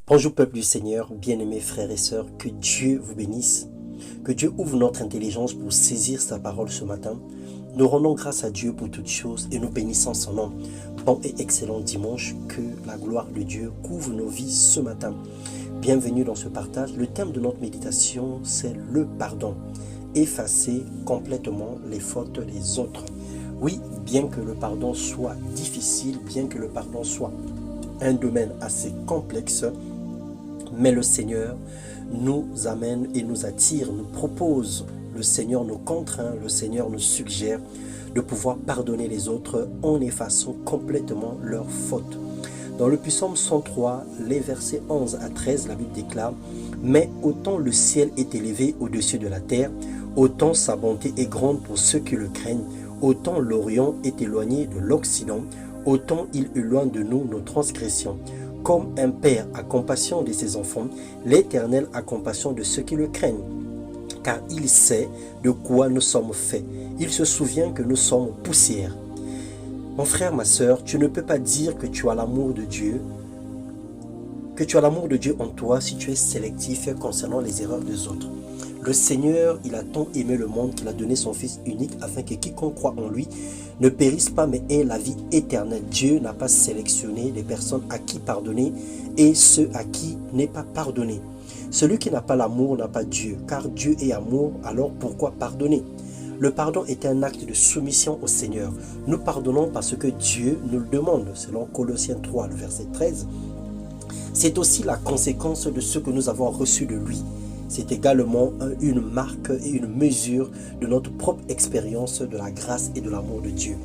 Bonjour peuple du Seigneur, bien-aimés frères et sœurs, que Dieu vous bénisse, que Dieu ouvre notre intelligence pour saisir sa parole ce matin. Nous rendons grâce à Dieu pour toutes choses et nous bénissons son nom. Bon et excellent dimanche, que la gloire de Dieu couvre nos vies ce matin. Bienvenue dans ce partage. Le thème de notre méditation, c'est le pardon. Effacer complètement les fautes des autres. Oui, bien que le pardon soit difficile, bien que le pardon soit un domaine assez complexe, mais le Seigneur nous amène et nous attire, nous propose, le Seigneur nous contraint, le Seigneur nous suggère de pouvoir pardonner les autres en effaçant complètement leurs fautes. Dans le psaume 103, les versets 11 à 13, la Bible déclare « Mais autant le ciel est élevé au-dessus de la terre, autant sa bonté est grande pour ceux qui le craignent, autant l'Orient est éloigné de l'Occident, autant il éloigne de nous nos transgressions. Comme un père a compassion de ses enfants, l'Éternel a compassion de ceux qui le craignent. Car il sait de quoi nous sommes faits. Il se souvient que nous sommes poussière. » Mon frère, ma sœur, tu ne peux pas dire que tu as l'amour de Dieu, en toi si tu es sélectif concernant les erreurs des autres. Le Seigneur, il a tant aimé le monde qu'il a donné son Fils unique afin que quiconque croit en lui ne périsse pas mais ait la vie éternelle. Dieu n'a pas sélectionné les personnes à qui pardonner et ceux à qui n'est pas pardonné. Celui qui n'a pas l'amour n'a pas Dieu, car Dieu est amour, alors pourquoi pardonner? Le pardon est un acte de soumission au Seigneur. Nous pardonnons parce que Dieu nous le demande, selon Colossiens 3, le verset 13. C'est aussi la conséquence de ce que nous avons reçu de lui. C'est également une marque et une mesure de notre propre expérience de la grâce et de l'amour de Dieu.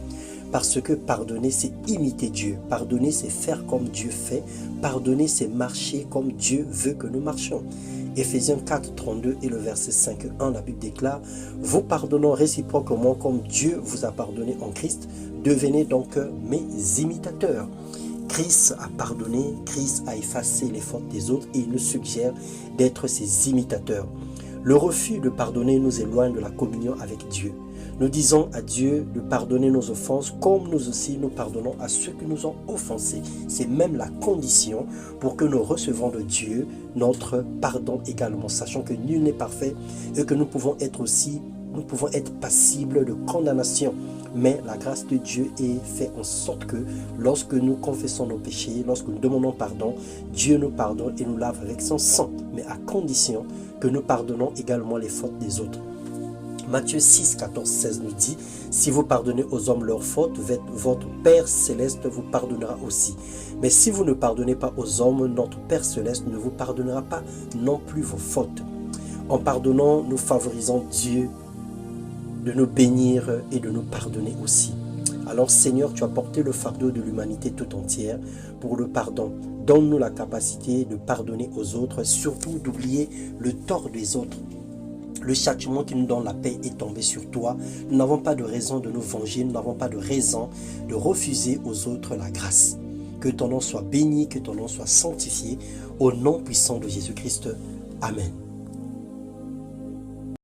Parce que pardonner, c'est imiter Dieu. Pardonner, c'est faire comme Dieu fait. Pardonner, c'est marcher comme Dieu veut que nous marchions. Éphésiens 4, 32 et le verset 5.1, la Bible déclare « Vous pardonnons réciproquement comme Dieu vous a pardonné en Christ. Devenez donc mes imitateurs. » Christ a pardonné, Christ a effacé les fautes des autres et il nous suggère d'être ses imitateurs. Le refus de pardonner nous éloigne de la communion avec Dieu. Nous disons à Dieu de pardonner nos offenses comme nous aussi nous pardonnons à ceux qui nous ont offensés. C'est même la condition pour que nous recevons de Dieu notre pardon également, sachant que nul n'est parfait et que nous pouvons être passibles de condamnation. Mais la grâce de Dieu est faite en sorte que lorsque nous confessons nos péchés, lorsque nous demandons pardon, Dieu nous pardonne et nous lave avec son sang, mais à condition que nous pardonnons également les fautes des autres. Matthieu 6, 14, 16 nous dit « Si vous pardonnez aux hommes leurs fautes, votre Père Céleste vous pardonnera aussi. Mais si vous ne pardonnez pas aux hommes, notre Père Céleste ne vous pardonnera pas non plus vos fautes. » En pardonnant, nous favorisons Dieu de nous bénir et de nous pardonner aussi. Alors Seigneur, tu as porté le fardeau de l'humanité tout entière pour le pardon. Donne-nous la capacité de pardonner aux autres, surtout d'oublier le tort des autres. Le châtiment qui nous donne la paix est tombé sur toi. Nous n'avons pas de raison de nous venger, nous n'avons pas de raison de refuser aux autres la grâce. Que ton nom soit béni, que ton nom soit sanctifié, au nom puissant de Jésus-Christ. Amen.